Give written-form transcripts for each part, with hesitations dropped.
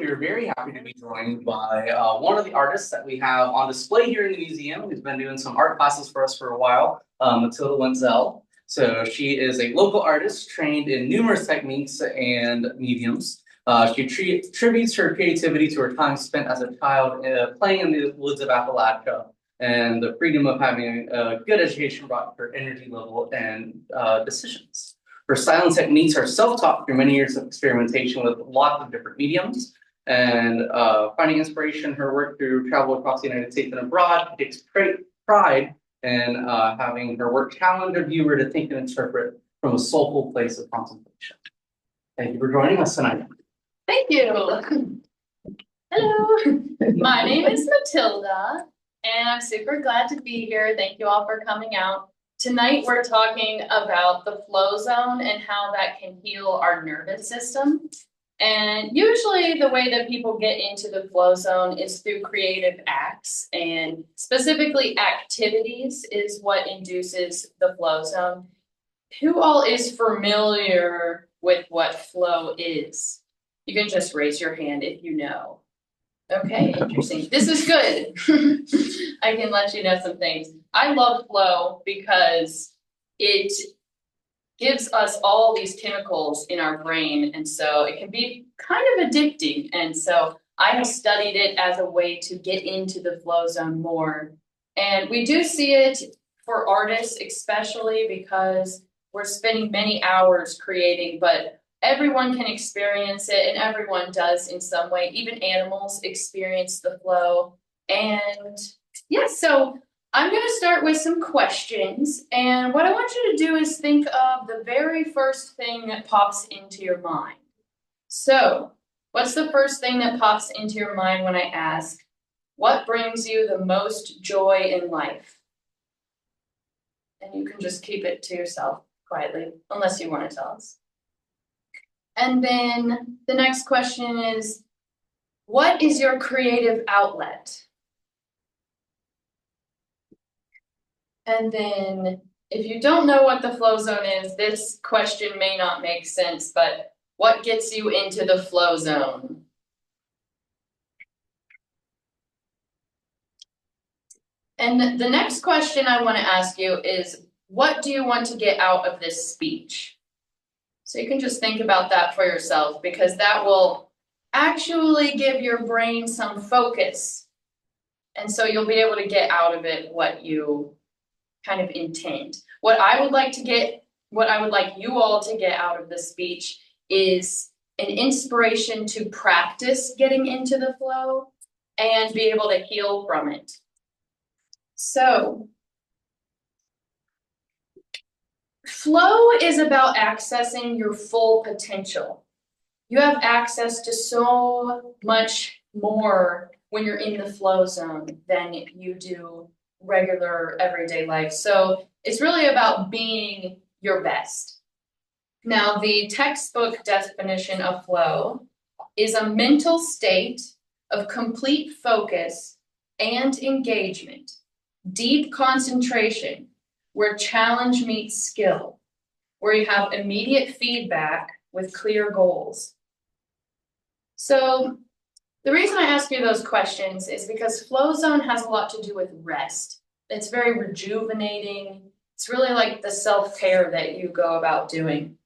we are very happy to be joined by one of the artists that we have on display here in the museum, who's been doing some art classes for us for a while, Matilda Wentzel. So she is a local artist trained in numerous techniques and mediums. She attributes her creativity to her time spent as a child playing in the woods of Appalachia, and the freedom of having a good education brought her energy level and decisions. Her silent techniques are self-taught through many years of experimentation with lots of different mediums, and finding inspiration in her work through travel across the United States and abroad. She takes great pride in having her work challenge a viewer to think and interpret from a soulful place of contemplation. Thank you for joining us tonight. Thank you. Hello, my name is Matilda, and I'm super glad to be here. Thank you all for coming out. Tonight we're talking about the flow zone and how that can heal our nervous system. And usually the way that people get into the flow zone is through creative acts, and specifically activities is what induces the flow zone. Who all is familiar with what flow is? You can just raise your hand if you know. Okay, interesting. This is good. I can let you know some things. I love flow because it gives us all these chemicals in our brain, and so it can be kind of addicting. And so I have studied it as a way to get into the flow zone more. And we do see it for artists, especially because we're spending many hours creating, but everyone can experience it, and everyone does in some way. Even animals experience the flow. And yeah, so I'm going to start with some questions. And what I want you to do is think of the very first thing that pops into your mind. So, what's the first thing that pops into your mind when I ask, what brings you the most joy in life? And you can just keep it to yourself quietly, unless you want to tell us. And then the next question is, what is your creative outlet? And then if you don't know what the flow zone is, this question may not make sense, but what gets you into the flow zone? And the next question I want to ask you is, what do you want to get out of this speech? So you can just think about that for yourself, because that will actually give your brain some focus. And so you'll be able to get out of it what you kind of intend. What I would like you all to get out of this speech is an inspiration to practice getting into the flow and be able to heal from it. So, flow is about accessing your full potential. You have access to so much more when you're in the flow zone than you do regular everyday life. So it's really about being your best. Now, the textbook definition of flow is a mental state of complete focus and engagement, deep concentration, where challenge meets skill, where you have immediate feedback with clear goals. So the reason I ask you those questions is because flow zone has a lot to do with rest. It's very rejuvenating. It's really like the self-care that you go about doing.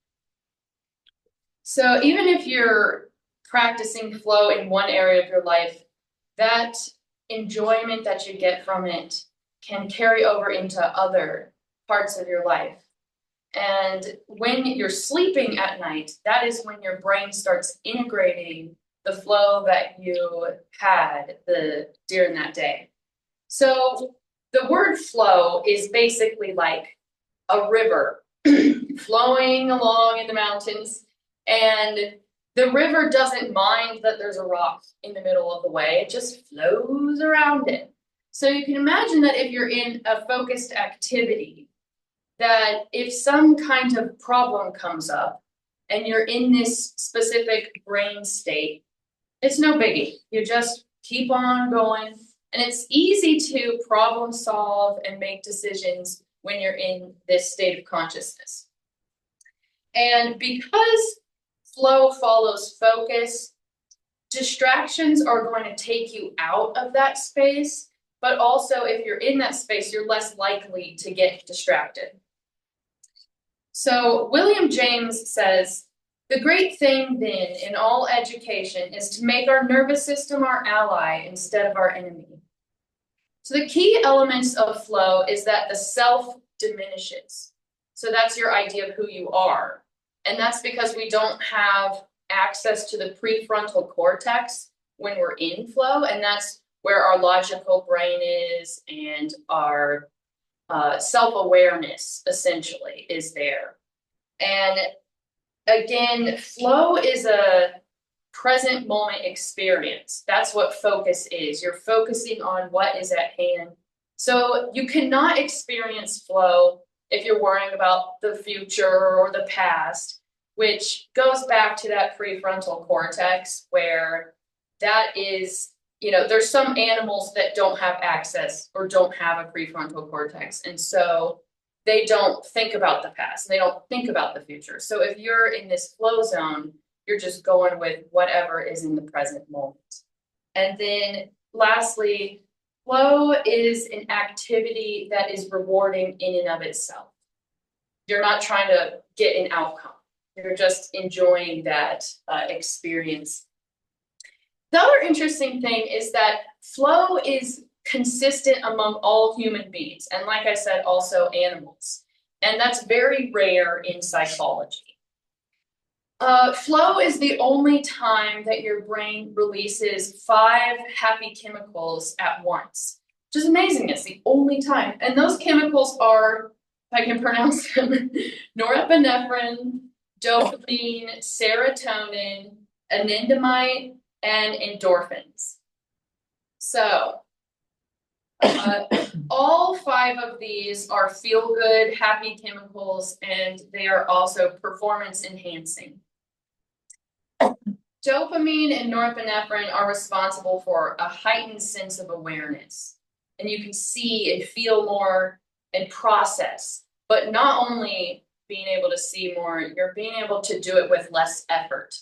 So even if you're practicing flow in one area of your life, that enjoyment that you get from it can carry over into other parts of your life. And when you're sleeping at night, that is when your brain starts integrating the flow that you had during that day. So the word flow is basically like a river flowing along in the mountains, and the river doesn't mind that there's a rock in the middle of the way. It just flows around it. So you can imagine that if you're in a focused activity, that if some kind of problem comes up and you're in this specific brain state, it's no biggie. You just keep on going. And it's easy to problem solve and make decisions when you're in this state of consciousness. And because flow follows focus, distractions are going to take you out of that space, but also if you're in that space, you're less likely to get distracted. So William James says, the great thing then in all education is to make our nervous system our ally instead of our enemy. So the key elements of flow is that the self diminishes. So that's your idea of who you are. And that's because we don't have access to the prefrontal cortex when we're in flow. And that's where our logical brain is, and our self-awareness essentially is there. And again, flow is a present moment experience. That's what focus is. You're focusing on what is at hand. So you cannot experience flow if you're worrying about the future or the past, which goes back to that prefrontal cortex, where that is, there's some animals that don't have access or don't have a prefrontal cortex. And so they don't think about the past. They don't think about the future. So if you're in this flow zone, you're just going with whatever is in the present moment. And then lastly, flow is an activity that is rewarding in and of itself. You're not trying to get an outcome. You're just enjoying that experience. The other interesting thing is that flow is consistent among all human beings, and like I said, also animals. And that's very rare in psychology. Flow is the only time that your brain releases 5 happy chemicals at once, which is amazing. It's the only time. And those chemicals are, if I can pronounce them, norepinephrine, dopamine, serotonin, anandamide, and endorphins. So all 5 of these are feel-good, happy chemicals, and they are also performance-enhancing. Dopamine and norepinephrine are responsible for a heightened sense of awareness, and you can see and feel more and process, but not only being able to see more, you're being able to do it with less effort.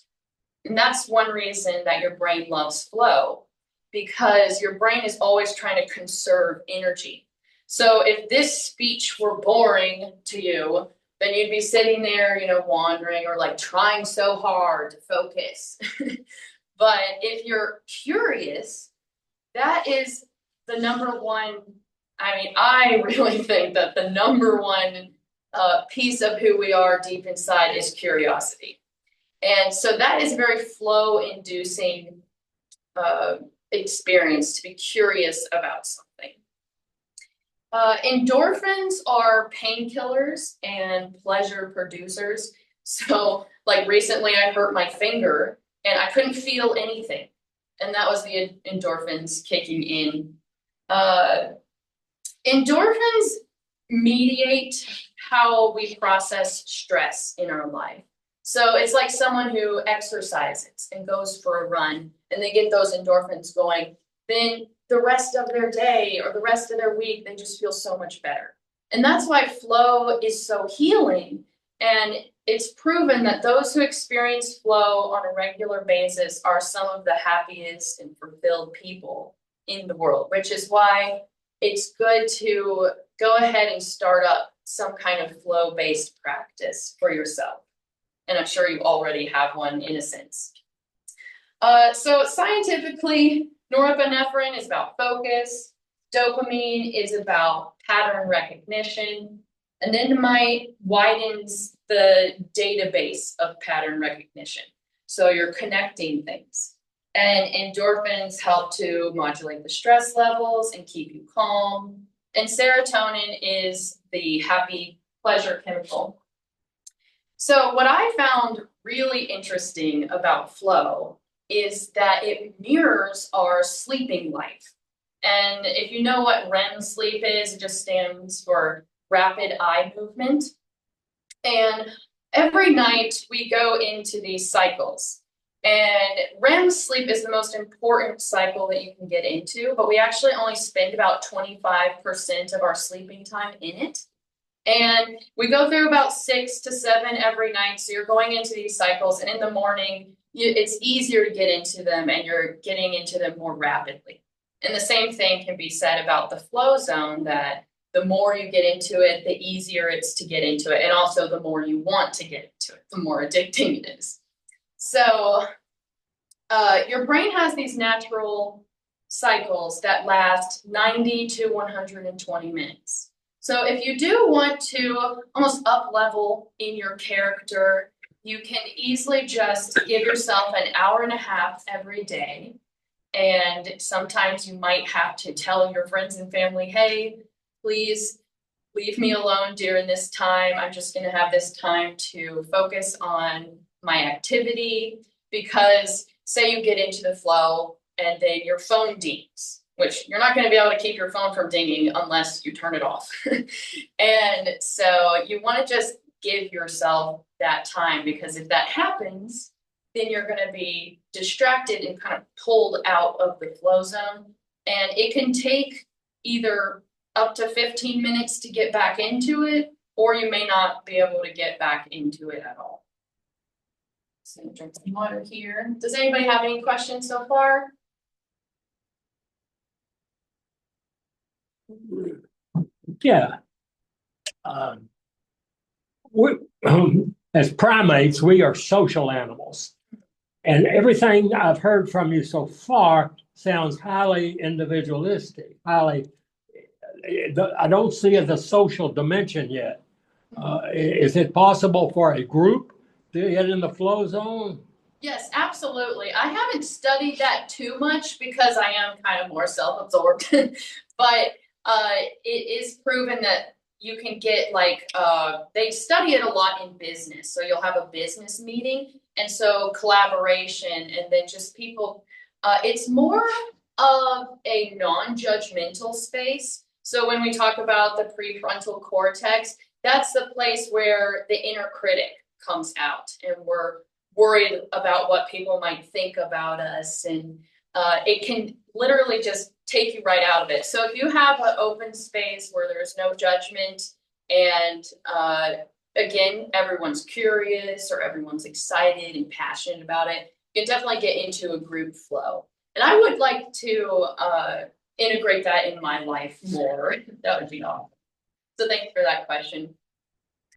And that's one reason that your brain loves flow, because your brain is always trying to conserve energy. So if this speech were boring to you, then you'd be sitting there, wandering or like trying so hard to focus. But if you're curious, that is the number one. I really think that the number one piece of who we are deep inside is curiosity. And so that is a very flow-inducing experience, to be curious about something. Endorphins are painkillers and pleasure producers. So like recently I hurt my finger and I couldn't feel anything. And that was the endorphins kicking in. Endorphins mediate how we process stress in our life. So it's like someone who exercises and goes for a run and they get those endorphins going, then the rest of their day or the rest of their week, they just feel so much better. And that's why flow is so healing. And it's proven that those who experience flow on a regular basis are some of the happiest and fulfilled people in the world, which is why it's good to go ahead and start up some kind of flow-based practice for yourself. And I'm sure you already have one in a sense. So scientifically, norepinephrine is about focus. Dopamine is about pattern recognition. Anandamide widens the database of pattern recognition. So you're connecting things. And endorphins help to modulate the stress levels and keep you calm. And serotonin is the happy pleasure chemical. So what I found really interesting about flow is that it mirrors our sleeping life. And if you know what REM sleep is, it just stands for rapid eye movement. And every night we go into these cycles. And REM sleep is the most important cycle that you can get into, but we actually only spend about 25% of our sleeping time in it. And we go through about 6 to 7 every night. So you're going into these cycles, and in the morning, it's easier to get into them and you're getting into them more rapidly. And the same thing can be said about the flow zone, that the more you get into it, the easier it's to get into it. And also the more you want to get into it, the more addicting it is. So your brain has these natural cycles that last 90 to 120 minutes. So if you do want to almost up level in your character, you can easily just give yourself an hour and a half every day. And sometimes you might have to tell your friends and family, hey, please leave me alone during this time. I'm just going to have this time to focus on my activity. Because say you get into the flow and then your phone dings, which you're not going to be able to keep your phone from dinging unless you turn it off. And so you want to just give yourself that time, because if that happens, then you're going to be distracted and kind of pulled out of the flow zone. And it can take either up to 15 minutes to get back into it, or you may not be able to get back into it at all. So drink some water here. Does anybody have any questions so far? Yeah. We, as primates, we are social animals. And everything I've heard from you so far sounds highly individualistic, I don't see the social dimension yet. Is it possible for a group to get in the flow zone? Yes, absolutely. I haven't studied that too much because I am kind of more self-absorbed, but it is proven that you can get they study it a lot in business. So you'll have a business meeting, and so collaboration, and then just people, it's more of a non-judgmental space. So when we talk about the prefrontal cortex, that's the place where the inner critic comes out, and we're worried about what people might think about us, and it can literally just take you right out of it. So if you have an open space where there's no judgment, and again, everyone's curious or everyone's excited and passionate about it, you can definitely get into a group flow. And I would like to integrate that in my life more. That would be awesome. So thanks for that question.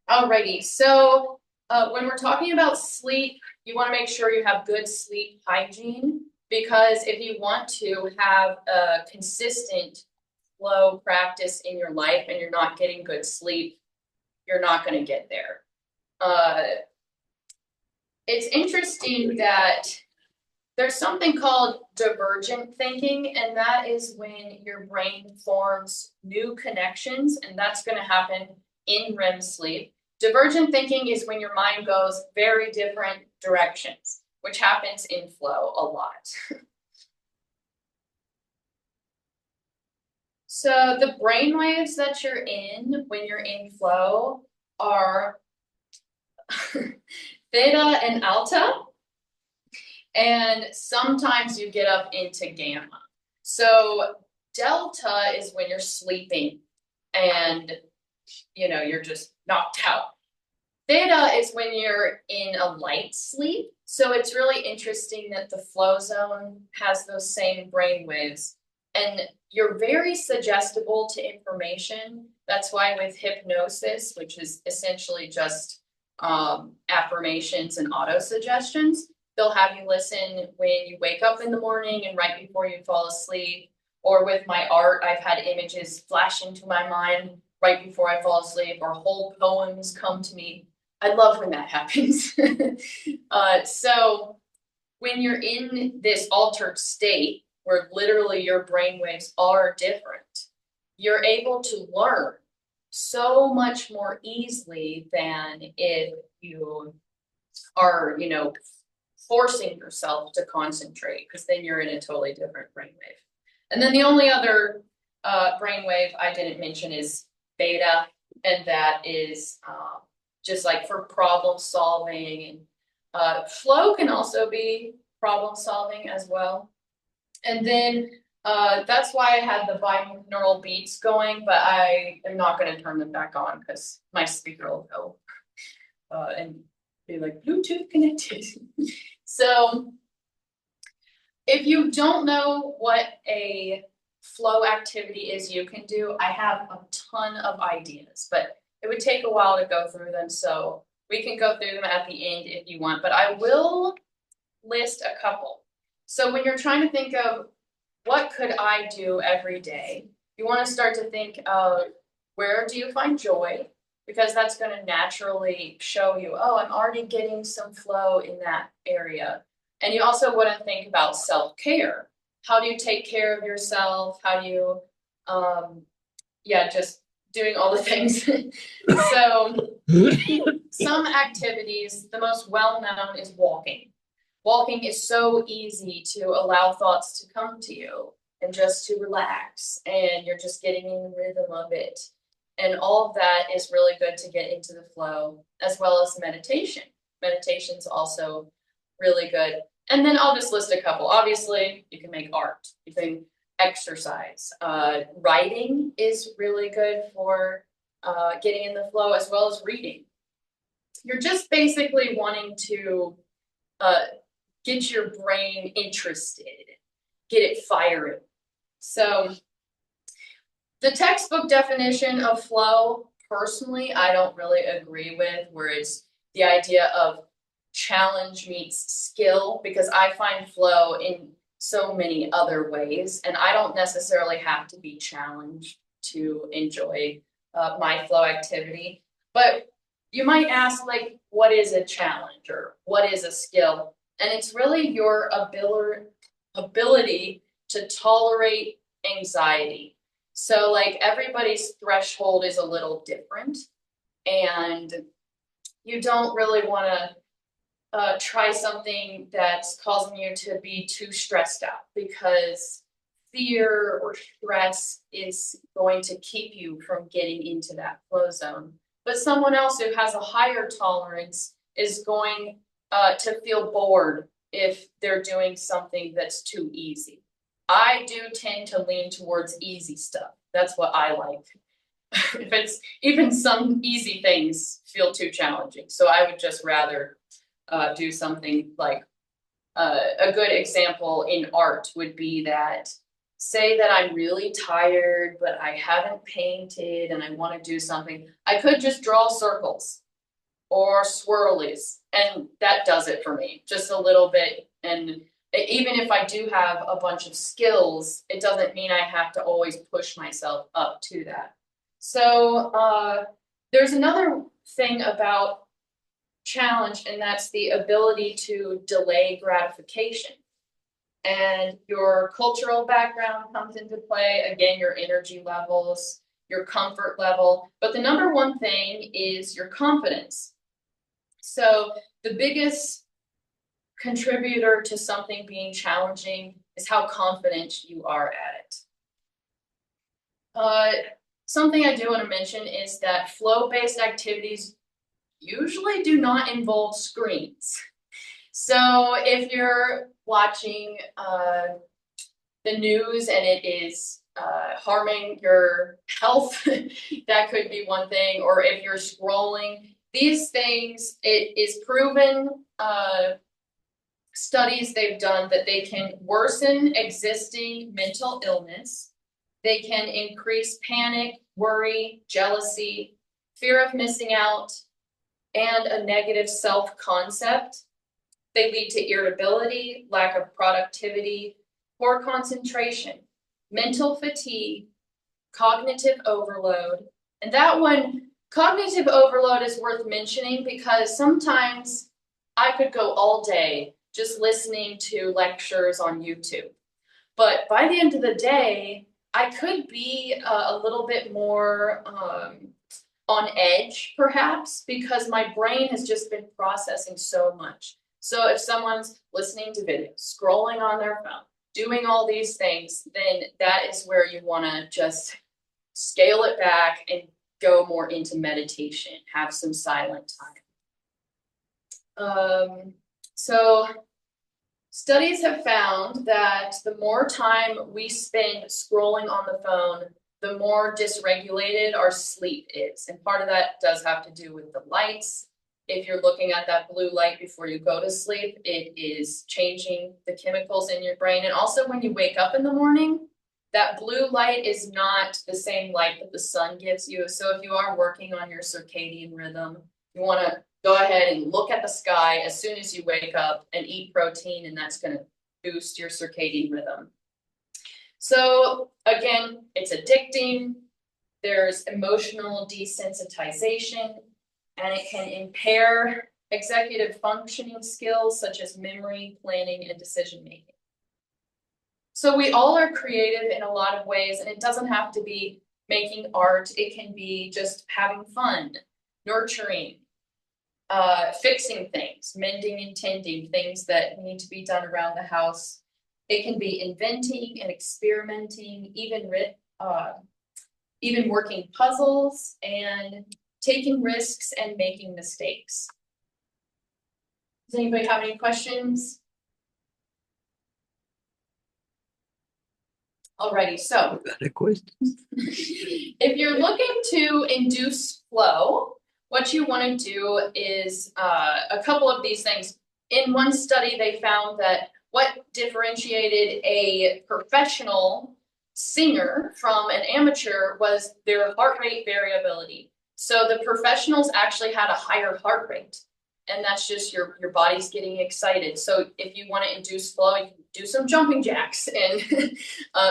Alrighty, so when we're talking about sleep, you want to make sure you have good sleep hygiene, because if you want to have a consistent flow practice in your life and you're not getting good sleep, you're not going to get there. It's interesting that there's something called divergent thinking, and that is when your brain forms new connections, and that's going to happen in REM sleep. Divergent thinking is when your mind goes very different directions, which happens in flow a lot. So the brain waves that you're in when you're in flow are theta and alpha, and sometimes you get up into gamma. So delta is when you're sleeping and you're just knocked out. Theta is when you're in a light sleep. So it's really interesting that the flow zone has those same brain waves. And you're very suggestible to information. That's why with hypnosis, which is essentially just affirmations and auto-suggestions, they'll have you listen when you wake up in the morning and right before you fall asleep. Or with my art, I've had images flash into my mind right before I fall asleep, or whole poems come to me. I love when that happens. So when you're in this altered state, where literally your brainwaves are different, you're able to learn so much more easily than if you are, forcing yourself to concentrate, because then you're in a totally different brainwave. And then the only other brainwave I didn't mention is beta, and that is just like for problem solving. And flow can also be problem solving as well. And then that's why I had the binaural beats going, but I am not going to turn them back on because my speaker will go and be like Bluetooth connected. So if you don't know what a flow activity is you can do, I have a ton of ideas, but it would take a while to go through them. So we can go through them at the end if you want, but I will list a couple. So when you're trying to think of what could I do every day, you want to start to think of where do you find joy? Because that's going to naturally show you, oh, I'm already getting some flow in that area. And you also want to think about self-care. How do you take care of yourself? How do you, just doing all the things. So some activities, the most well-known is walking. Walking is so easy to allow thoughts to come to you and just to relax, and you're just getting in the rhythm of it. And all of that is really good to get into the flow, as well as meditation. Meditation's also really good. And then I'll just list a couple. Obviously, you can make art, you can exercise. Writing is really good for getting in the flow, as well as reading. You're just basically wanting to get your brain interested, get it firing. So the textbook definition of flow, personally, I don't really agree with, where it's the idea of challenge meets skill, because I find flow in so many other ways, and I don't necessarily have to be challenged to enjoy my flow activity. But you might ask, like, what is a challenge or what is a skill? And it's really your ability to tolerate anxiety. So like everybody's threshold is a little different, and you don't really want to try something that's causing you to be too stressed out, because fear or stress is going to keep you from getting into that flow zone. But someone else who has a higher tolerance is going to feel bored if they're doing something that's too easy. I do tend to lean towards easy stuff. That's what I like. If it's even some easy things feel too challenging. So I would just rather do something like a good example in art would be that, say that I'm really tired, but I haven't painted and I want to do something. I could just draw circles or swirlies, and that does it for me, just a little bit. And even if I do have a bunch of skills, it doesn't mean I have to always push myself up to that. So there's another thing about challenge, and that's the ability to delay gratification. And your cultural background comes into play, again, your energy levels, your comfort level. But the number one thing is your confidence. So the biggest contributor to something being challenging is how confident you are at it. Something I do want to mention is that flow-based activities usually do not involve screens. So if you're watching the news and it is harming your health, that could be one thing. Or if you're scrolling, these things, it is proven, studies they've done that they can worsen existing mental illness. They can increase panic, worry, jealousy, fear of missing out, and a negative self-concept. They lead to irritability, lack of productivity, poor concentration, mental fatigue, cognitive overload. And that one, cognitive overload, is worth mentioning because sometimes I could go all day just listening to lectures on YouTube. But by the end of the day, I could be a little bit more on edge, perhaps, because my brain has just been processing so much. So if someone's listening to videos, scrolling on their phone, doing all these things, then that is where you want to just scale it back and go more into meditation, have some silent time. So studies have found that the more time we spend scrolling on the phone, the more dysregulated our sleep is. And part of that does have to do with the lights If you're looking at that blue light before you go to sleep, it is changing the chemicals in your brain. And also when you wake up in the morning, that blue light is not the same light that the sun gives you. So if you are working on your circadian rhythm, you want to go ahead and look at the sky as soon as you wake up and eat protein, and that's going to boost your circadian rhythm. So again, it's addicting. There's emotional desensitization, and it can impair executive functioning skills such as memory, planning, and decision making. So we all are creative in a lot of ways, and it doesn't have to be making art. It can be just having fun, nurturing, fixing things, mending and tending, things that need to be done around the house. It can be inventing and experimenting, even working puzzles and taking risks and making mistakes. Does anybody have any questions? Alrighty, so if you're looking to induce flow, what you want to do is a couple of these things. In one study, they found that what differentiated a professional singer from an amateur was their heart rate variability. So the professionals actually had a higher heart rate, and that's just your body's getting excited. So if you want to induce flow, you can do some jumping jacks and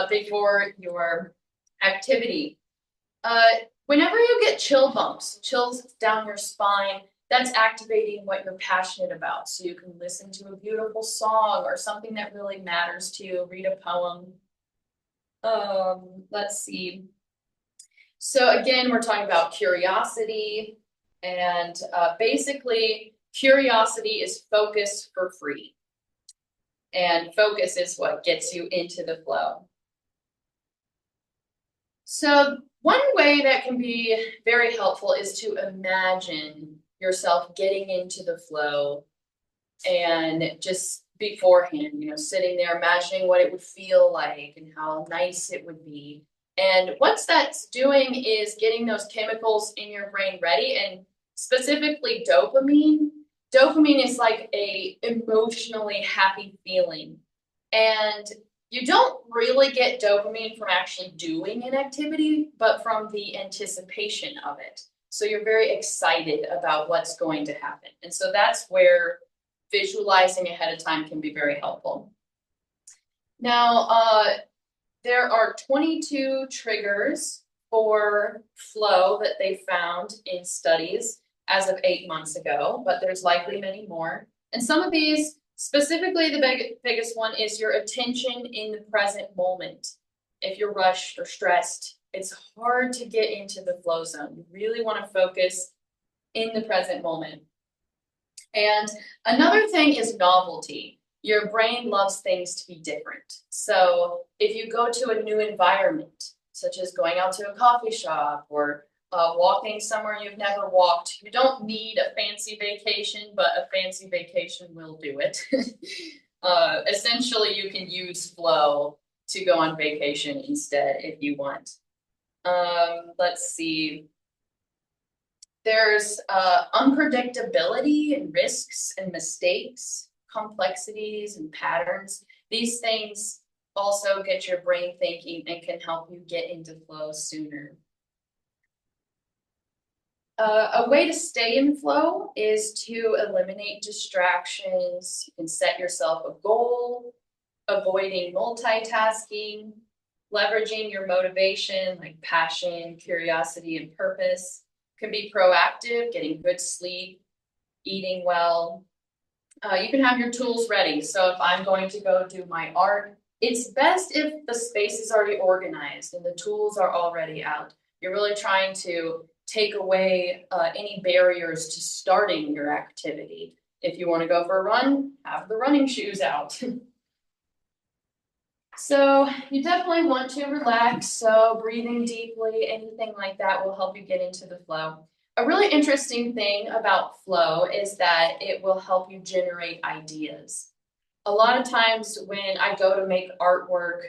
before your activity. Whenever you get chill bumps, chills down your spine, that's activating what you're passionate about. So you can listen to a beautiful song or something that really matters to you, read a poem. Let's see. So again, we're talking about curiosity, and basically curiosity is focus for free. And focus is what gets you into the flow. So one way that can be very helpful is to imagine yourself getting into the flow, and just beforehand, sitting there imagining what it would feel like and how nice it would be. And what that's doing is getting those chemicals in your brain ready, and specifically dopamine. Dopamine is like a emotionally happy feeling. And you don't really get dopamine from actually doing an activity, but from the anticipation of it. So you're very excited about what's going to happen. And so that's where visualizing ahead of time can be very helpful. Now, there are 22 triggers for flow that they found in studies as of 8 months ago, but there's likely many more. And some of these, specifically the biggest one is your attention in the present moment. If you're rushed or stressed, it's hard to get into the flow zone. You really want to focus in the present moment. And another thing is novelty. Your brain loves things to be different. So if you go to a new environment, such as going out to a coffee shop or walking somewhere you've never walked, you don't need a fancy vacation, but a fancy vacation will do it. Essentially, you can use flow to go on vacation instead if you want. Let's see. There's unpredictability and risks and mistakes, complexities and patterns. These things also get your brain thinking and can help you get into flow sooner. A way to stay in flow is to eliminate distractions. You can set yourself a goal, avoiding multitasking, leveraging your motivation like passion, curiosity, and purpose. You can be proactive, getting good sleep, eating well. You can have your tools ready. So if I'm going to go do my art, it's best if the space is already organized and the tools are already out. You're really trying to take away any barriers to starting your activity. If you want to go for a run, have the running shoes out. So you definitely want to relax. So breathing deeply, anything like that will help you get into the flow. A really interesting thing about flow is that it will help you generate ideas. A lot of times when I go to make artwork,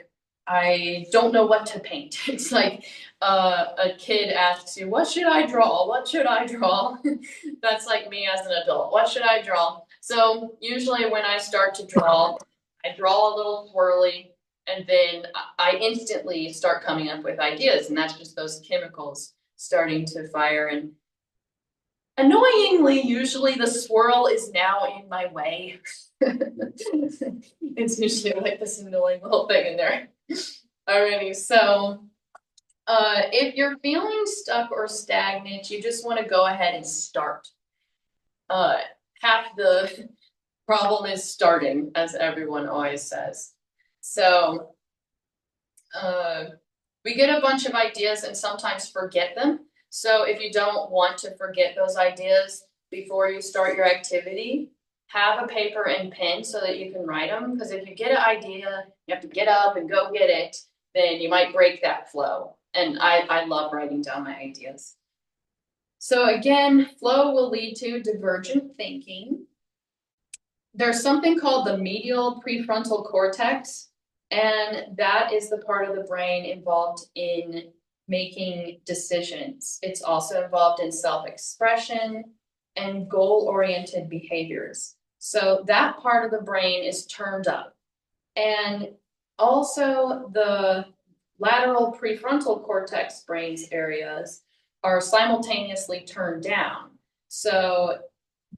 I don't know what to paint. It's like a kid asks you, what should I draw? What should I draw? That's like me as an adult. What should I draw? So usually when I start to draw, I draw a little swirly and then I instantly start coming up with ideas. And that's just those chemicals starting to fire. And annoyingly, usually the swirl is now in my way. It's usually like this annoying little thing in there. Alrighty, so if you're feeling stuck or stagnant, you just want to go ahead and start. Half the problem is starting, as everyone always says. So we get a bunch of ideas and sometimes forget them. So if you don't want to forget those ideas before you start your activity, have a paper and pen so that you can write them. Because if you get an idea, you have to get up and go get it, then you might break that flow. And I love writing down my ideas. So again, flow will lead to divergent thinking. There's something called the medial prefrontal cortex, and that is the part of the brain involved in making decisions. It's also involved in self-expression and goal-oriented behaviors. So that part of the brain is turned up. And also the lateral prefrontal cortex brain's areas are simultaneously turned down. So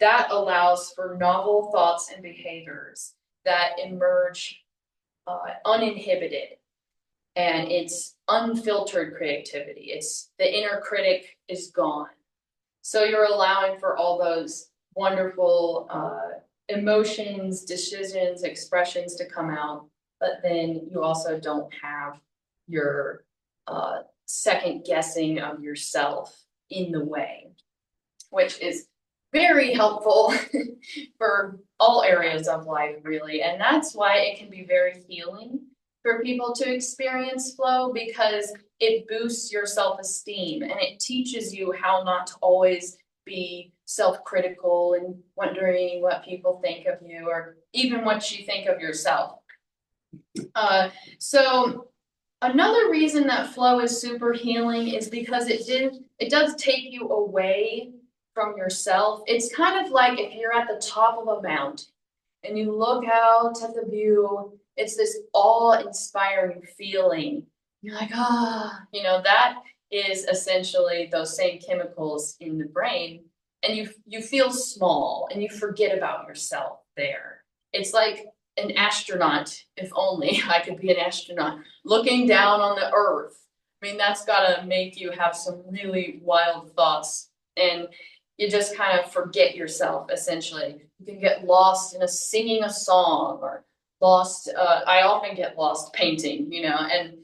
that allows for novel thoughts and behaviors that emerge uninhibited. And it's unfiltered creativity. It's the inner critic is gone. So you're allowing for all those wonderful emotions, decisions, expressions to come out, but then you also don't have your second guessing of yourself in the way, which is very helpful for all areas of life, really. And that's why it can be very healing for people to experience flow, because it boosts your self-esteem and it teaches you how not to always be self-critical and wondering what people think of you or even what you think of yourself. So another reason that flow is super healing is because it does take you away from yourself. It's kind of like if you're at the top of a mountain and you look out at the view, it's this awe-inspiring feeling. You're like, that is essentially those same chemicals in the brain. And you feel small and you forget about yourself there. It's like an astronaut, if only I could be an astronaut, looking down on the earth. I mean, that's gotta make you have some really wild thoughts and you just kind of forget yourself, essentially. You can get lost in singing a song or lost, I often get lost painting, and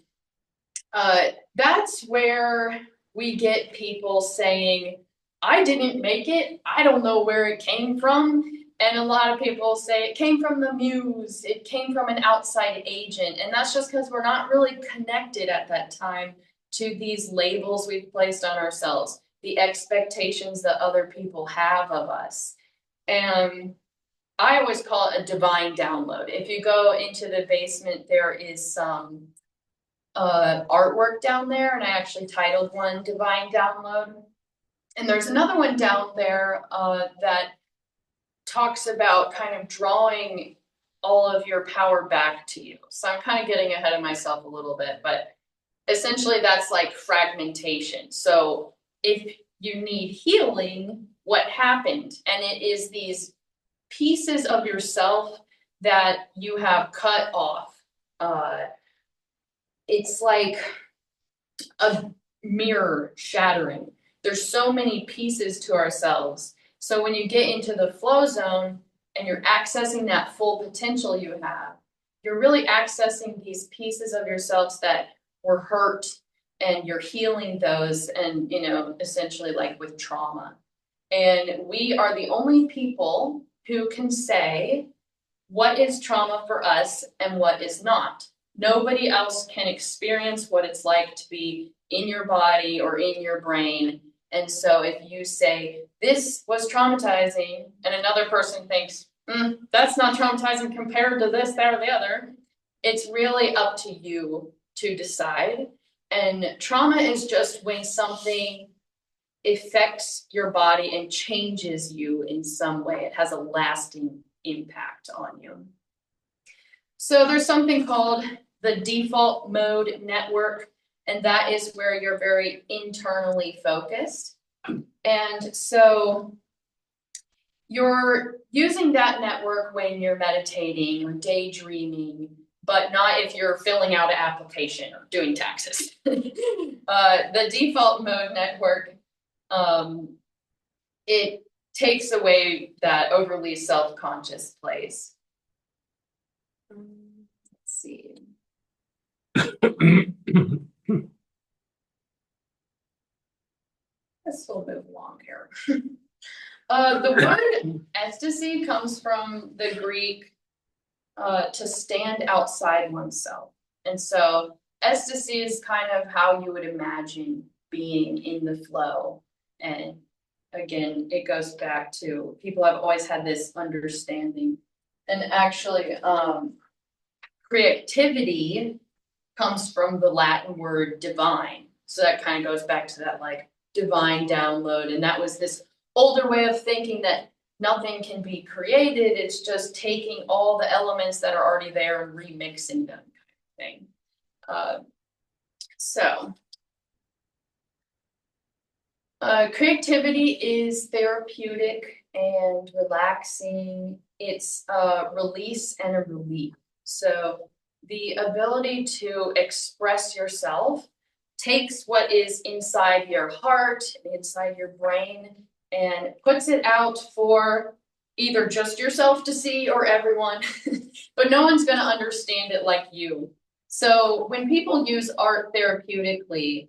that's where we get people saying, I didn't make it, I don't know where it came from. And a lot of people say it came from the muse, it came from an outside agent. And that's just because we're not really connected at that time to these labels we've placed on ourselves, the expectations that other people have of us. And I always call it a divine download. If you go into the basement, there is some artwork down there, and I actually titled one Divine Download. And there's another one down there that talks about kind of drawing all of your power back to you. So I'm kind of getting ahead of myself a little bit, but essentially that's like fragmentation. So if you need healing, what happened? And it is these pieces of yourself that you have cut off. It's like a mirror shattering. There's so many pieces to ourselves. So when you get into the flow zone and you're accessing that full potential you have, you're really accessing these pieces of yourselves that were hurt and you're healing those and, essentially like with trauma. And we are the only people who can say what is trauma for us and what is not. Nobody else can experience what it's like to be in your body or in your brain. And so if you say, this was traumatizing, and another person thinks, that's not traumatizing compared to this, that, or the other, it's really up to you to decide. And trauma is just when something affects your body and changes you in some way. It has a lasting impact on you. So there's something called the default mode network, and that is where you're very internally focused. And so you're using that network when you're meditating or daydreaming, but not if you're filling out an application or doing taxes. The default mode network, it takes away that overly self-conscious place. Let's see. Let's still move along here. The word ecstasy comes from the Greek to stand outside oneself. And so ecstasy is kind of how you would imagine being in the flow. And again, it goes back to people have always had this understanding. And actually, creativity comes from the Latin word divine. So that kind of goes back to that like divine download. And that was this older way of thinking that nothing can be created. It's just taking all the elements that are already there and remixing them kind of thing. Creativity is therapeutic and relaxing. It's a release and a relief. So the ability to express yourself takes what is inside your heart, inside your brain, and puts it out for either just yourself to see or everyone, but no one's going to understand it like you. So when people use art therapeutically,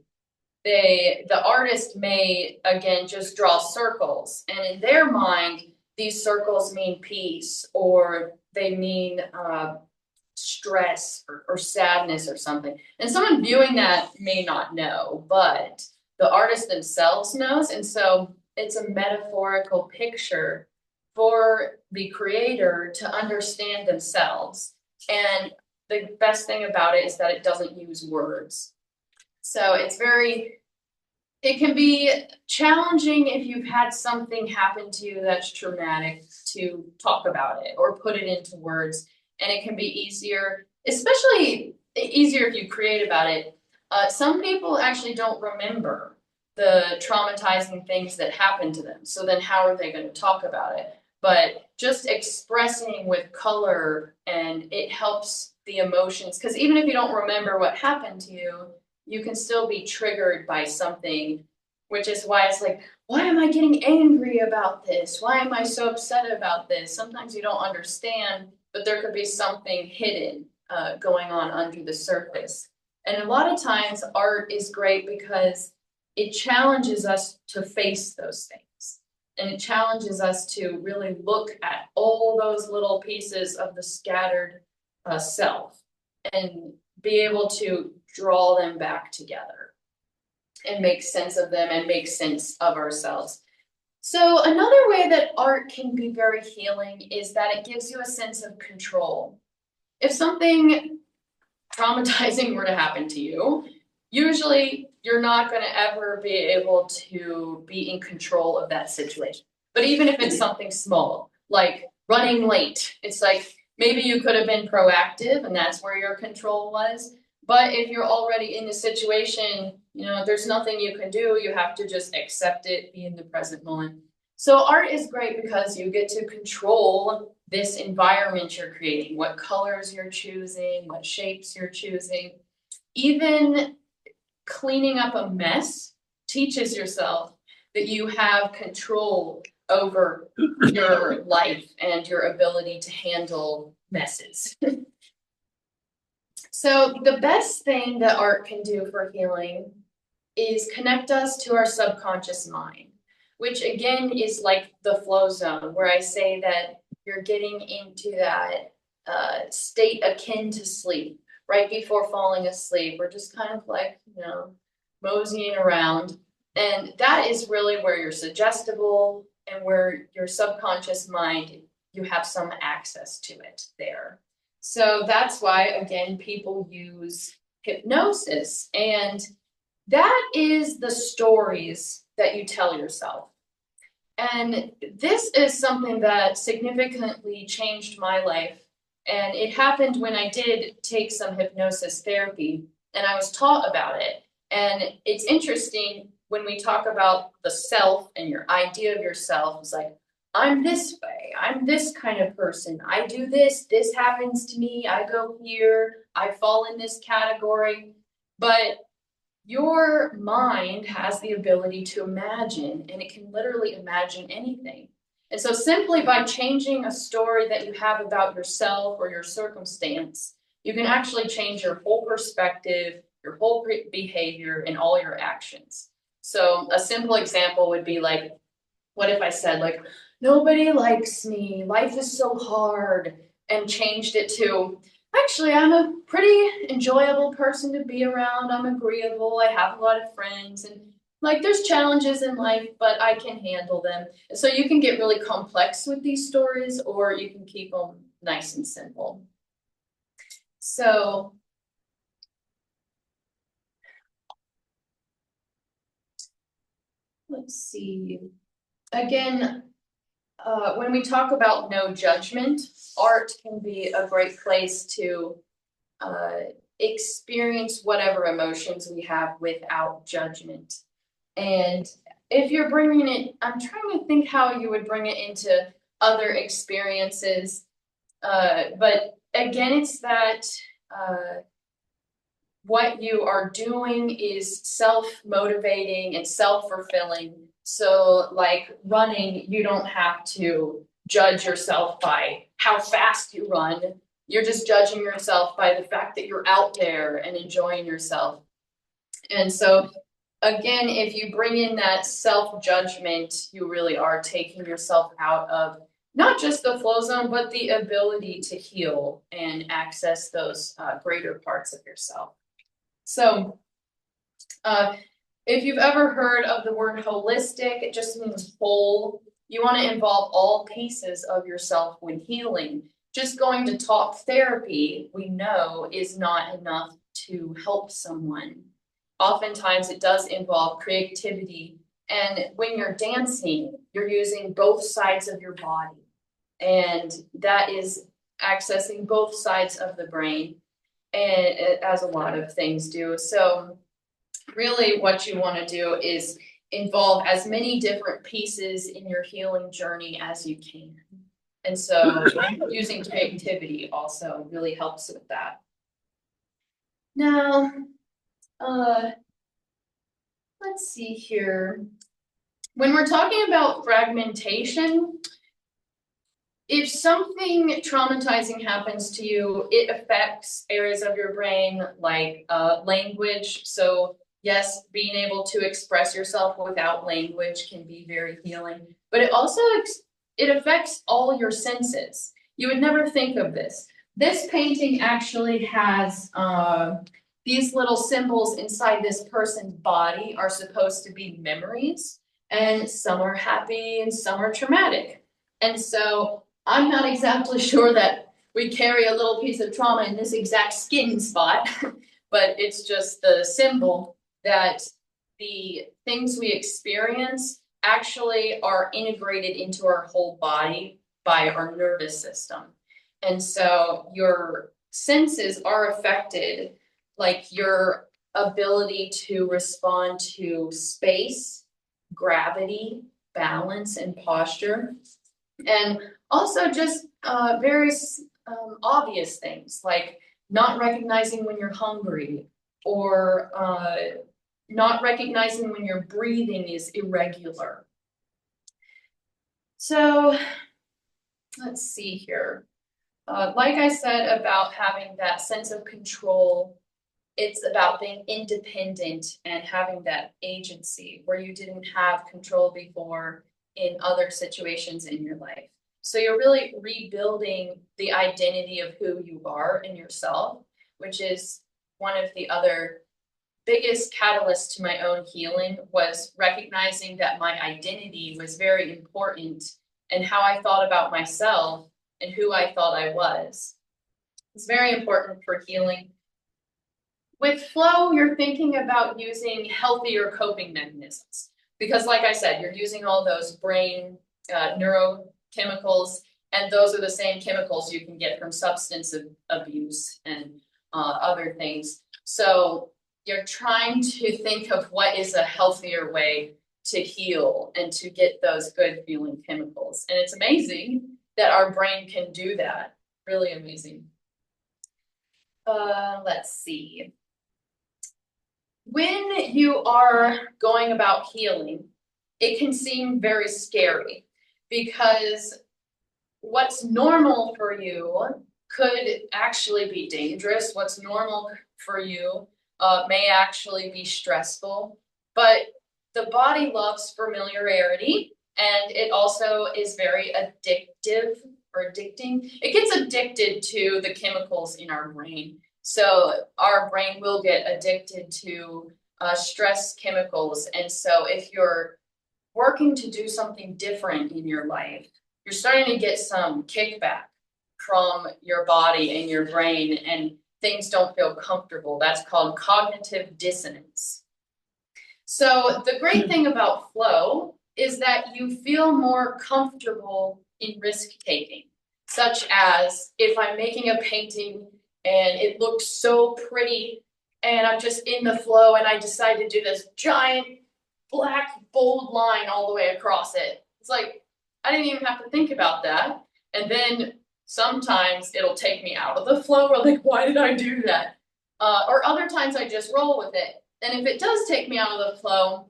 the artist may, again, just draw circles. And in their mind, these circles mean peace, or they mean stress or sadness or something. And someone viewing that may not know, but the artist themselves knows. And so it's a metaphorical picture for the creator to understand themselves. And the best thing about it is that it doesn't use words. So it can be challenging if you've had something happen to you that's traumatic to talk about it or put it into words. And it can be easier, especially easier if you create about it. Some people actually don't remember the traumatizing things that happened to them. So then how are they going to talk about it? But just expressing with color, and it helps the emotions. Because even if you don't remember what happened to you, you can still be triggered by something, which is why it's like, why am I getting angry about this? Why am I so upset about this? Sometimes you don't understand, but there could be something hidden going on under the surface. And a lot of times art is great because it challenges us to face those things. And it challenges us to really look at all those little pieces of the scattered self and be able to draw them back together and make sense of them and make sense of ourselves. So another way that art can be very healing is that it gives you a sense of control. If something traumatizing were to happen to you, usually you're not going to ever be able to be in control of that situation. But even if it's something small, like running late, it's like maybe you could have been proactive and that's where your control was. But if you're already in the situation, there's nothing you can do. You have to just accept it, be in the present moment. So art is great because you get to control this environment you're creating, what colors you're choosing, what shapes you're choosing. Even cleaning up a mess teaches yourself that you have control over your life and your ability to handle messes. So the best thing that art can do for healing is connect us to our subconscious mind, which again is like the flow zone, where I say that you're getting into that state akin to sleep, right before falling asleep. We're just kind of like, moseying around. And that is really where you're suggestible and where your subconscious mind, you have some access to it there. So that's why, again, people use hypnosis. And that is the stories that you tell yourself. And this is something that significantly changed my life. And it happened when I did take some hypnosis therapy and I was taught about it. And it's interesting when we talk about the self and your idea of yourself. It's like, I'm this way, I'm this kind of person, I do this happens to me, I go here, I fall in this category. But your mind has the ability to imagine, and it can literally imagine anything. And so simply by changing a story that you have about yourself or your circumstance, you can actually change your whole perspective, your whole behavior, and all your actions. So a simple example would be like, what if I said like, nobody likes me, life is so hard, and changed it to, actually, I'm a pretty enjoyable person to be around. I'm agreeable. I have a lot of friends, and like there's challenges in life, but I can handle them. And so you can get really complex with these stories, or you can keep them nice and simple. So let's see. Again, when we talk about no judgment, art can be a great place to experience whatever emotions we have without judgment. And if you're bringing it, I'm trying to think how you would bring it into other experiences. But again, it's that what you are doing is self-motivating and self-fulfilling. So like running, you don't have to judge yourself by how fast you run. You're just judging yourself by the fact that you're out there and enjoying yourself. And so again, if you bring in that self-judgment, you really are taking yourself out of not just the flow zone, but the ability to heal and access those greater parts of yourself. So if you've ever heard of the word holistic, it just means whole. You want to involve all pieces of yourself when healing. Just going to talk therapy, we know, is not enough to help someone. Oftentimes it does involve creativity. And when you're dancing, you're using both sides of your body. And that is accessing both sides of the brain, and as a lot of things do. So really what you want to do is involve as many different pieces in your healing journey as you can. And so using creativity also really helps with that. Now, let's see here. When we're talking about fragmentation, if something traumatizing happens to you, it affects areas of your brain like language. So yes, being able to express yourself without language can be very healing, but it also it affects all your senses. You would never think of this. This painting actually has these little symbols inside this person's body are supposed to be memories, and some are happy and some are traumatic. And so I'm not exactly sure that we carry a little piece of trauma in this exact skin spot, but it's just the symbol that the things we experience actually are integrated into our whole body by our nervous system. And so your senses are affected, like your ability to respond to space, gravity, balance, and posture. And also just various obvious things like not recognizing when you're hungry, or not recognizing when your breathing is irregular. So let's see here. Like I said about having that sense of control, it's about being independent and having that agency where you didn't have control before in other situations in your life. So you're really rebuilding the identity of who you are in yourself, which is one of the other biggest catalysts to my own healing, was recognizing that my identity was very important and how I thought about myself and who I thought I was. It's very important for healing. With flow, you're thinking about using healthier coping mechanisms because, like I said, you're using all those brain neurochemicals, and those are the same chemicals you can get from substance abuse and other things. So you're trying to think of what is a healthier way to heal and to get those good feeling chemicals. And it's amazing that our brain can do that. Really amazing. Let's see. When you are going about healing, it can seem very scary because what's normal for you could actually be dangerous. What's normal for you may actually be stressful, but the body loves familiarity, and it also is very addictive or addicting. It gets addicted to the chemicals in our brain. So our brain will get addicted to stress chemicals. And so if you're working to do something different in your life, you're starting to get some kickback from your body and your brain, and things don't feel comfortable. That's called cognitive dissonance. So the great thing about flow is that you feel more comfortable in risk taking, such as if I'm making a painting and it looks so pretty and I'm just in the flow and I decide to do this giant black bold line all the way across it. It's like, I didn't even have to think about that. And then sometimes it'll take me out of the flow. Or like, why did I do that? Or other times I just roll with it. And if it does take me out of the flow,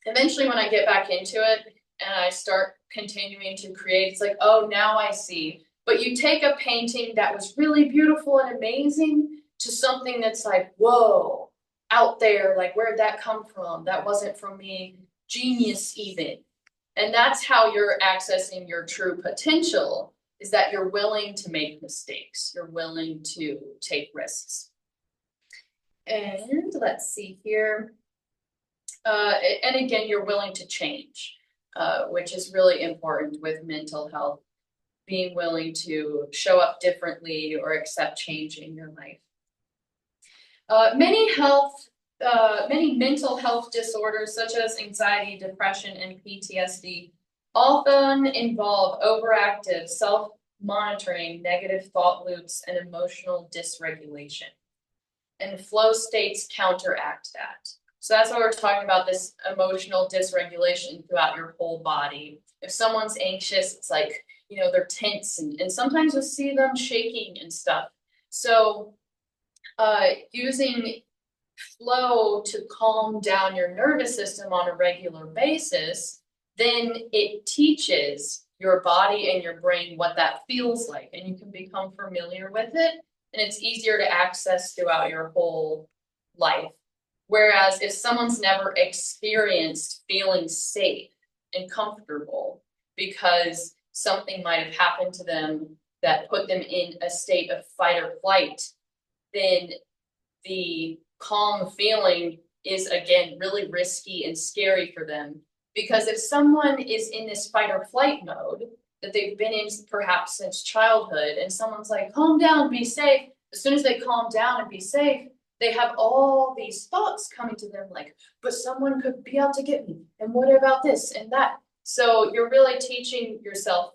eventually when I get back into it and I start continuing to create, it's like, oh, now I see. But you take a painting that was really beautiful and amazing to something that's like, whoa, out there, like, where'd that come from? That wasn't from me. Genius even. And that's how you're accessing your true potential, is that you're willing to make mistakes. You're willing to take risks. And let's see here. And again, you're willing to change, which is really important with mental health. Being willing to show up differently or accept change in your life. Many mental health disorders such as anxiety, depression, and PTSD often involve overactive self-monitoring, negative thought loops, and emotional dysregulation. And flow states counteract that. So that's why we're talking about this emotional dysregulation throughout your whole body. If someone's anxious, it's like, they're tense, and sometimes you'll see them shaking and stuff. So using flow to calm down your nervous system on a regular basis, then it teaches your body and your brain what that feels like, and you can become familiar with it, and it's easier to access throughout your whole life. Whereas if someone's never experienced feeling safe and comfortable because something might have happened to them that put them in a state of fight or flight, then the calm feeling is, again, really risky and scary for them. Because if someone is in this fight or flight mode that they've been in perhaps since childhood, and someone's like, calm down, be safe. As soon as they calm down and be safe, they have all these thoughts coming to them like, but someone could be out to get me. And what about this and that? So you're really teaching yourself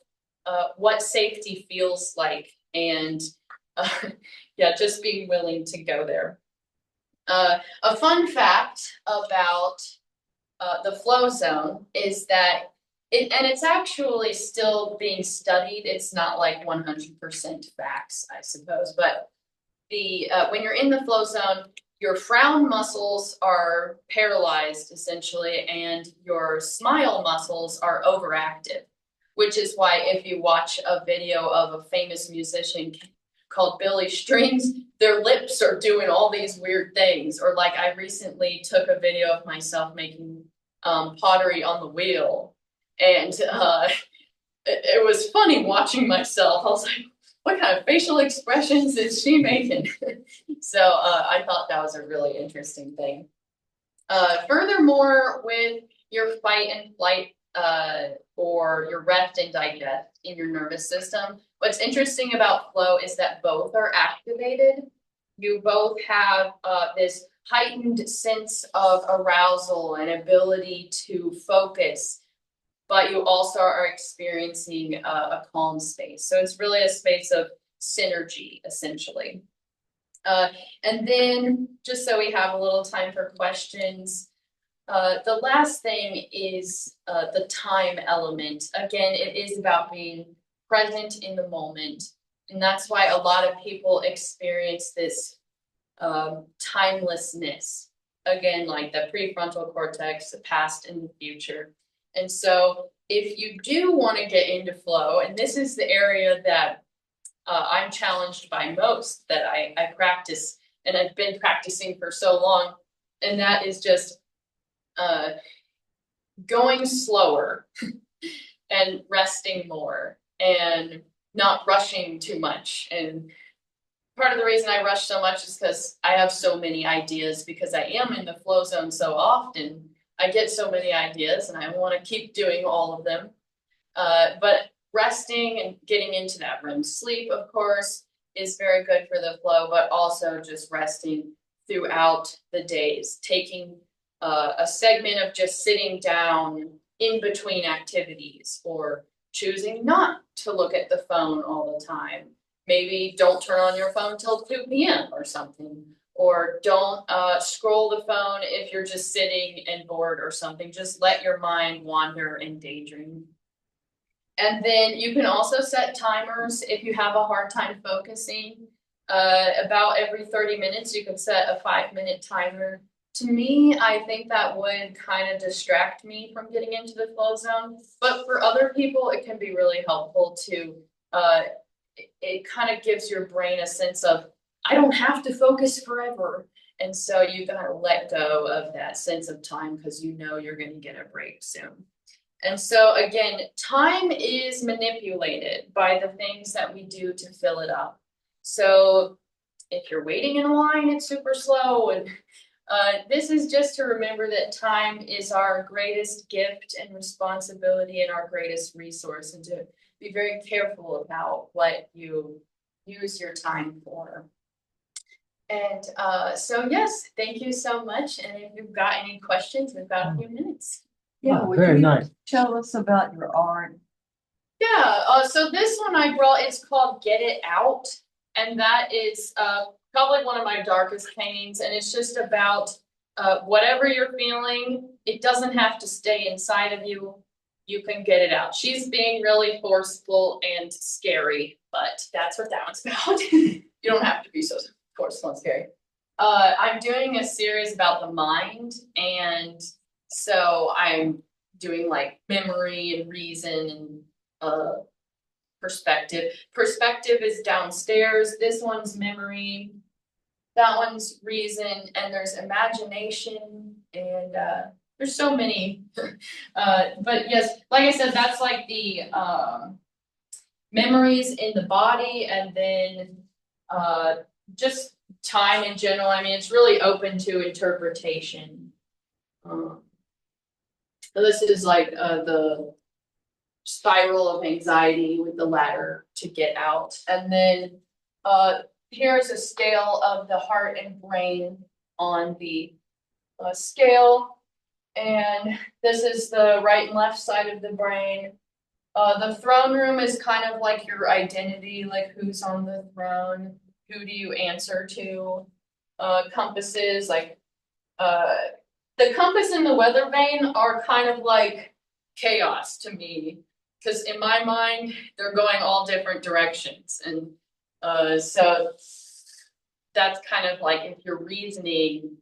what safety feels like, and just being willing to go there. A fun fact about the flow zone is that it's actually still being studied. It's not like 100% facts, I suppose, but when you're in the flow zone, your frown muscles are paralyzed essentially, and your smile muscles are overactive, which is why if you watch a video of a famous musician called Billy Strings, their lips are doing all these weird things. Or like I recently took a video of myself making pottery on the wheel, and it was funny watching myself. I was like, what kind of facial expressions is she making? So I thought that was a really interesting thing. Furthermore, with your fight and flight or your rest and digest in your nervous system, What's interesting about flow is that both are activated. You both have this heightened sense of arousal and ability to focus, but you also are experiencing a calm space. So it's really a space of synergy, essentially. And then, just so we have a little time for questions, the last thing is the time element. Again, it is about being present in the moment. And that's why a lot of people experience this timelessness. Again, like the prefrontal cortex, the past and the future. And so if you do want to get into flow, and this is the area that I'm challenged by most, that I practice, and I've been practicing for so long, and that is just going slower and resting more and not rushing too much. And part of the reason I rush so much is because I have so many ideas, because I am in the flow zone so often. I get so many ideas and I want to keep doing all of them. But resting and getting into that REM sleep, of course, is very good for the flow, but also just resting throughout the days, taking a segment of just sitting down in between activities, or choosing not to look at the phone all the time. Maybe don't turn on your phone till 2 p.m. or something, or don't scroll the phone if you're just sitting and bored or something. Just let your mind wander and daydream. And then you can also set timers if you have a hard time focusing. About every 30 minutes, you can set a 5-minute timer. To me, I think that would kind of distract me from getting into the flow zone. But for other people, it can be really helpful to, it kind of gives your brain a sense of, I don't have to focus forever. And so you gotta let go of that sense of time, because you know you're gonna get a break soon. And so again, time is manipulated by the things that we do to fill it up. So if you're waiting in a line, it's super slow. And this is just to remember that time is our greatest gift and responsibility and our greatest resource, and to be very careful about what you use your time for. And so yes, thank you so much. And if you've got any questions, we've got a few minutes. Yeah, Oh, would very you nice. tell us about your art? Yeah, so this one I brought, it's called Get It Out. And that is probably one of my darkest paintings. And it's just about whatever you're feeling, it doesn't have to stay inside of you. You can get it out. She's being really forceful and scary, but that's what that one's about. You don't have to be so forceful and scary. I'm doing a series about the mind, and so I'm doing like memory and reason and perspective. Perspective is downstairs. This one's memory. That one's reason, and there's imagination, and there's so many. But yes, like I said, that's like the memories in the body, and then just time in general. I mean, it's really open to interpretation. So this is like the spiral of anxiety with the ladder to get out. And then here's a scale of the heart and brain on the scale. And this is the right and left side of the brain. The throne room is kind of like your identity, like who's on the throne, who do you answer to. Compasses, like the compass and the weather vane are kind of like chaos to me, because in my mind they're going all different directions, and so that's kind of like, if you're reasoning,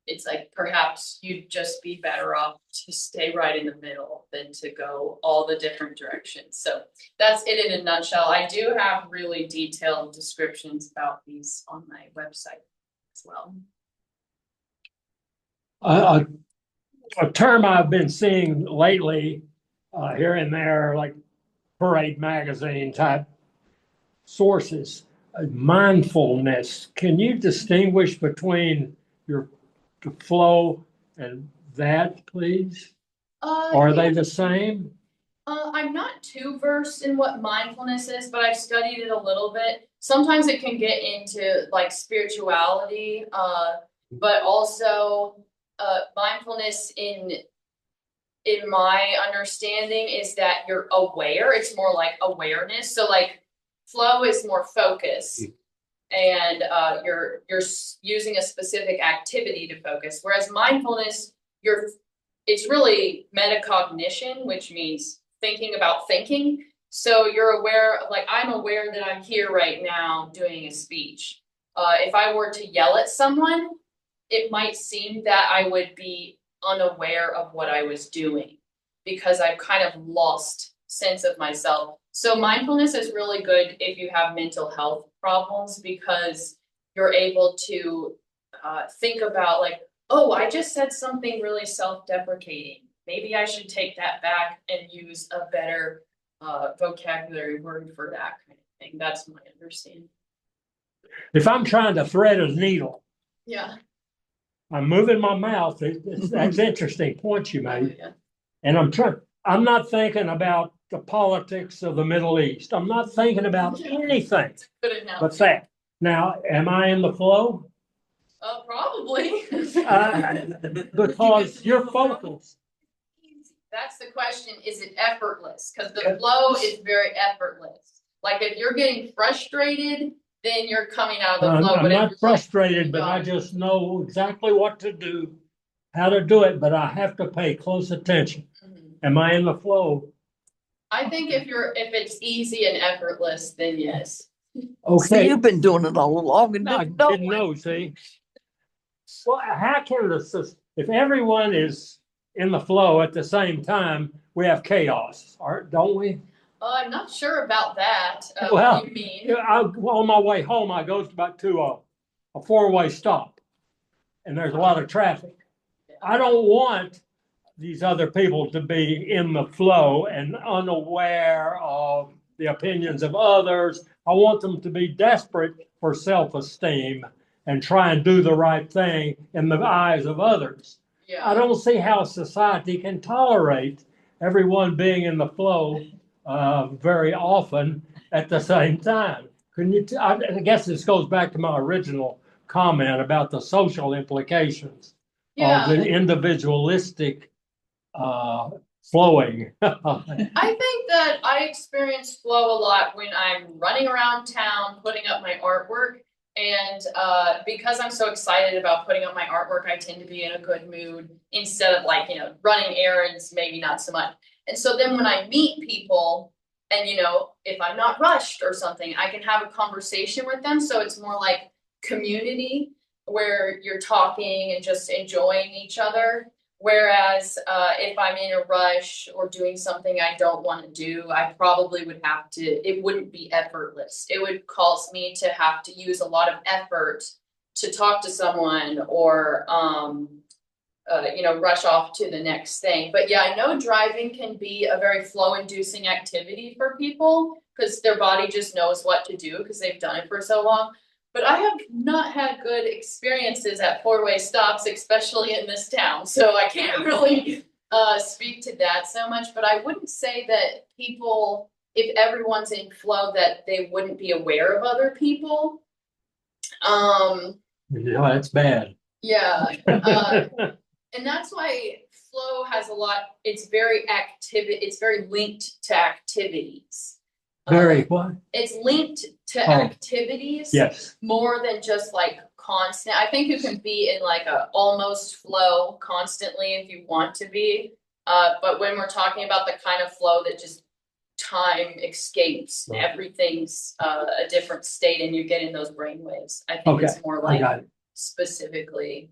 it's like perhaps you'd just be better off to stay right in the middle than to go all the different directions. So that's it in a nutshell. I do have really detailed descriptions about these on my website as well. A term I've been seeing lately, here and there, like Parade magazine type sources, mindfulness. Can you distinguish between the flow and that, please? Are they the same? I'm not too versed in what mindfulness is, but I've studied it a little bit. Sometimes it can get into like spirituality, but also mindfulness in my understanding is that you're aware. It's more like awareness. So like flow is more focus, and you're using a specific activity to focus. Whereas mindfulness, it's really metacognition, which means thinking about thinking. So you're aware of, like, I'm aware that I'm here right now doing a speech. If I were to yell at someone, it might seem that I would be unaware of what I was doing because I've kind of lost sense of myself. So mindfulness is really good if you have mental health problems because you're able to think about like, oh, I just said something really self-deprecating. Maybe I should take that back and use a better vocabulary word for that kind of thing. That's my understanding. If I'm trying to thread a needle, Yeah. I'm moving my mouth. That's interesting point you made. Yeah. And I'm not thinking about the politics of the Middle East. I'm not thinking about anything Good enough. but that. Now, am I in the flow? Probably. Because you're focused. That's the question. Is it effortless? Because the flow is very effortless. Like if you're getting frustrated, then you're coming out of the flow. I'm not frustrated, but I just know exactly what to do, how to do it, but I have to pay close attention. Am I in the flow? I think if it's easy and effortless, then yes. Okay. So you've been doing it all along and I didn't know, see? Well, how can if everyone is in the flow at the same time, we have chaos, don't we? I'm not sure about that. Well, what do you mean? On my way home, I go to a four-way stop, and there's a lot of traffic. I don't want these other people to be in the flow and unaware of the opinions of others. I want them to be desperate for self-esteem and try and do the right thing in the eyes of others. Yeah. I don't see how society can tolerate everyone being in the flow very often at the same time. I guess this goes back to my original comment about the social implications of the individualistic flowing. I think that I experience flow a lot when I'm running around town putting up my artwork. And because I'm so excited about putting up my artwork, I tend to be in a good mood instead of like, running errands, maybe not so much. And so then when I meet people and, if I'm not rushed or something, I can have a conversation with them. So it's more like community where you're talking and just enjoying each other. Whereas if I'm in a rush or doing something I don't want to do, I probably would have to, it wouldn't be effortless. It would cause me to have to use a lot of effort to talk to someone or, rush off to the next thing. But yeah, I know driving can be a very flow-inducing activity for people because their body just knows what to do because they've done it for so long. But I have not had good experiences at four-way stops, especially in this town. So I can't really speak to that so much. But I wouldn't say that people, if everyone's in flow, that they wouldn't be aware of other people. That's bad. Yeah. And that's why flow has a lot, it's very linked to activities. Very what? It's linked to activities. Yes. More than just like constant. I think you can be in like a almost flow constantly if you want to be. But when we're talking about the kind of flow that just time escapes, everything's a different state and you get in those brain waves. I think it's more like specifically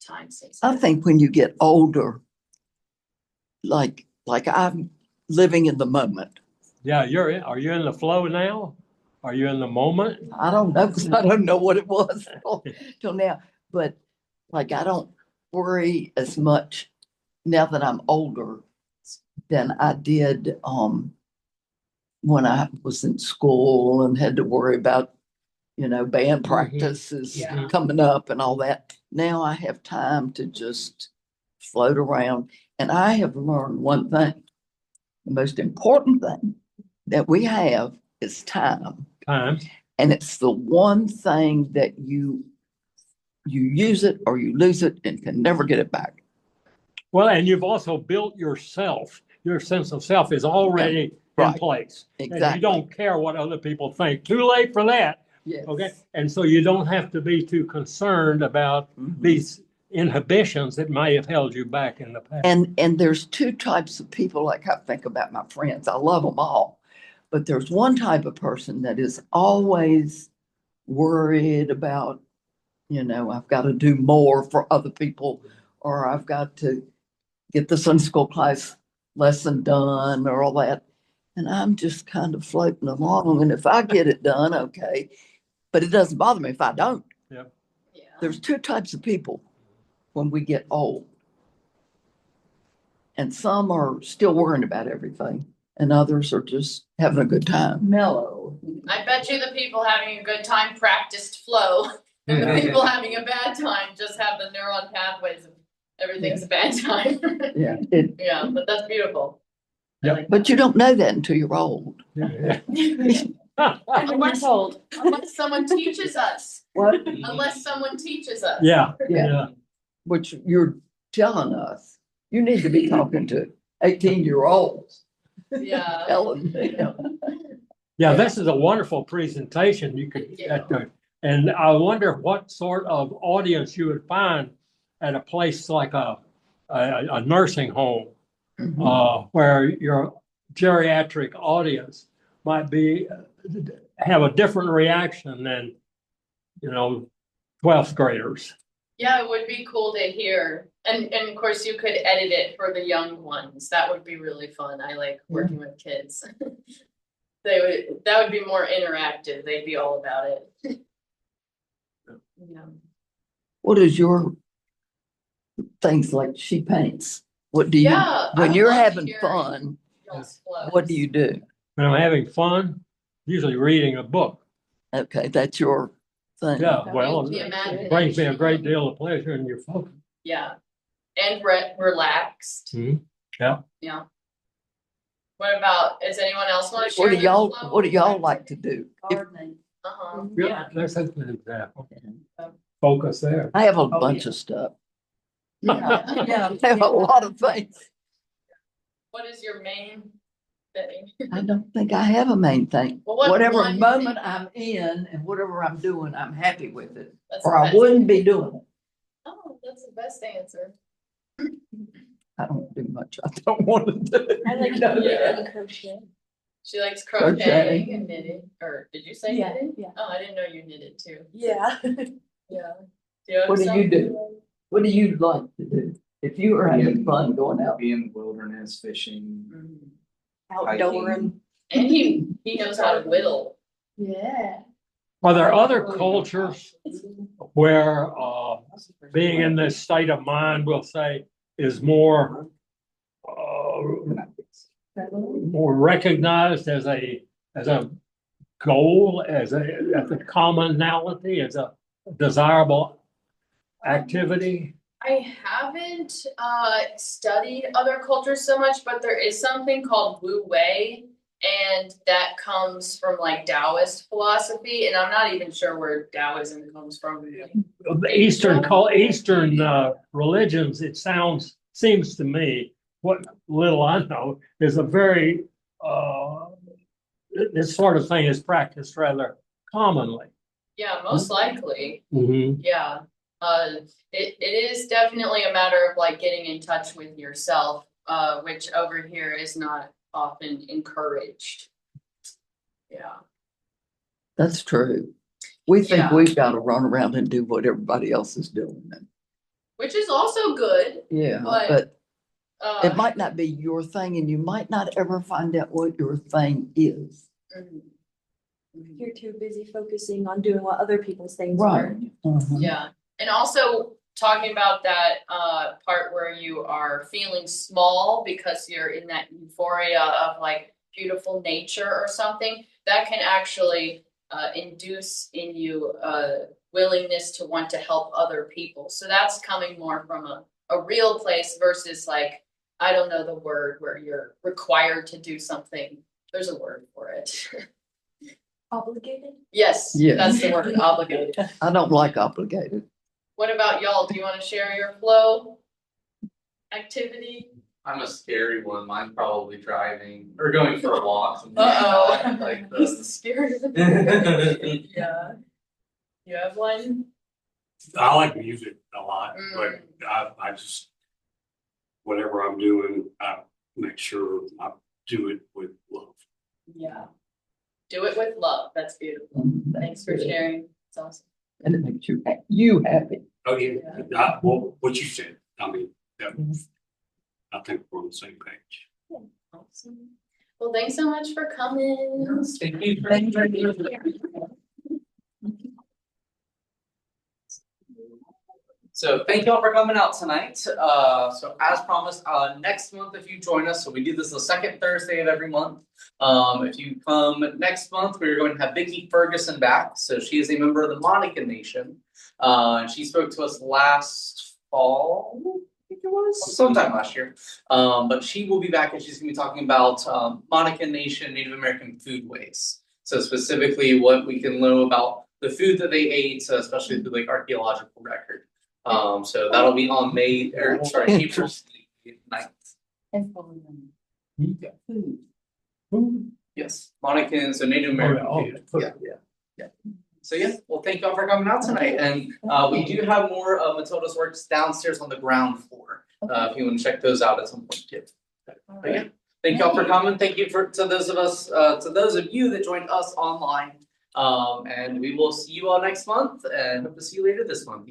time sensitive. I think when you get older, like I'm living in the moment. Yeah, are you in the flow now? Are you in the moment? I don't know because I don't know what it was till now. But like I don't worry as much now that I'm older than I did when I was in school and had to worry about, band practices coming up and all that. Now I have time to just float around. And I have learned one thing. The most important thing that we have is time. Time. And it's the one thing that you use it or you lose it and can never get it back. Well, and you've also built yourself. Your sense of self is already in right. place. And Exactly. you don't care what other people think. Too late for that. Yes. Okay. And so you don't have to be too concerned about these inhibitions that may have held you back in the past. And there's two types of people, like I think about my friends. I love them all. But there's one type of person that is always worried about, I've got to do more for other people, or I've got to get the Sunday school class lesson done or all that. And I'm just kind of floating along. And if I get it done, okay. But it doesn't bother me if I don't. Yep. Yeah. There's two types of people when we get old. And some are still worrying about everything. And others are just having a good time. Mellow. I bet you the people having a good time practiced flow, and the people having a bad time just have the neuron pathways of everything's a bad time. Yeah. Yeah, but that's beautiful. I Yep. like But you don't know that until you're old. Yeah. that. Unless someone teaches us. What? Unless someone teaches us. Yeah. Yeah. Yeah. Which you're telling us. You need to be talking to 18-year-olds. Yeah. Telling them. Yeah, this is a wonderful presentation. You could, and I wonder what sort of audience you would find at a place like a nursing home, where your geriatric audience might have a different reaction than, 12th graders. Yeah, it would be cool to hear. And of course you could edit it for the young ones. That would be really fun. I like working with kids. That would be more interactive. They'd be all about it. Yeah. What is your things like she paints? What do you, Yeah, when I you're love having hearing fun, y'all's flows. what do you do? When I'm having fun, usually reading a book. Okay, that's your thing. Yeah, well, The it brings me a great deal of pleasure and you're focused. Yeah. And relaxed. Mhm. Yeah. Yeah. What about, does anyone else want to share? What do their y'all, flow? what do y'all like to do? If- Gardening. Uh-huh. Yeah, that's an example. Focus there. I have a bunch of stuff. Yeah. I have a lot of things. What is your main thing? I don't think I have a main thing. Well, what's Whatever one moment thing? I'm in and whatever I'm doing, I'm happy with it. That's Or the I best. wouldn't be doing it. Oh, that's the best answer. I don't do much. I don't want to do it. I like You know Yeah. that. and crochet. She likes Crocheting. crocheting and knitting, or did you say Yeah, knitting? yeah. Oh, I didn't know you knitted too. Yeah. Yeah. Do you have What do you something? do? What do you like to do? If you were having fun going out. Be in the wilderness, fishing. Mhm. Outdoor and. And he knows how to whittle. Yeah. Are there other cultures where being in this state of mind, we'll say, is more recognized as a goal, as a commonality, as a desirable activity? I haven't studied other cultures so much, but there is something called Wu Wei, and that comes from like Taoist philosophy, and I'm not even sure where Taoism comes from. The Eastern religions, it seems to me, what little I know, is a very this sort of thing is practiced rather commonly. Yeah, most likely. Mm-hmm. Yeah. It is definitely a matter of like getting in touch with yourself, which over here is not often encouraged. Yeah. That's true. We think Yeah. we've got to run around and do what everybody else is doing. Which is also good. Yeah, But, but it might not be your thing and you might not ever find out what your thing is. Mhm. You're too busy focusing on doing what other people's things Right. are. Mhm. Yeah, and also talking about that part where you are feeling small because you're in that euphoria of like beautiful nature or something, that can actually induce in you willingness to want to help other people. So that's coming more from a real place versus like I don't know the word where you're required to do something. There's a word for it. Obligated? Yes, Yes. that's the word, obligated. I don't like obligated. What about y'all? Do you want to share your flow activity? I'm a scary one. Mine's probably driving or going for a walk. something like that, Like He's the scary one. Yeah. You have one? I like music a lot, Mm. but I just, whatever I'm doing, I make sure I do it with love. Yeah. Do it with love. That's beautiful. Thanks for sharing. It's awesome. And it makes you happy. Oh, yeah, well, what you said, I mean, that, I think we're on the same page. Awesome. Well, thanks so much for coming. Thank you for Thank So thank you all for coming out tonight. So as promised, next month, if you join us, so we do this the second Thursday of every month. If you come next month, we're going to have Vicki Ferguson back. So she is a member of the Monica Nation. And she spoke to us last fall, I think it was, sometime last year. But she will be back and she's gonna be talking about Monica Nation Native American foodways. So specifically what we can know about the food that they ate, especially through like archaeological record. So that'll be on April 9th. Yes, Monica, so Native American food. Yeah. So yeah, well, thank y'all for coming out tonight, and we do have more of Matilda's works downstairs on the ground floor. If you want to check those out at some point too. But yeah, thank y'all for coming. Thank you to those of you that joined us online. And we will see you all next month, and hope to see you later this month.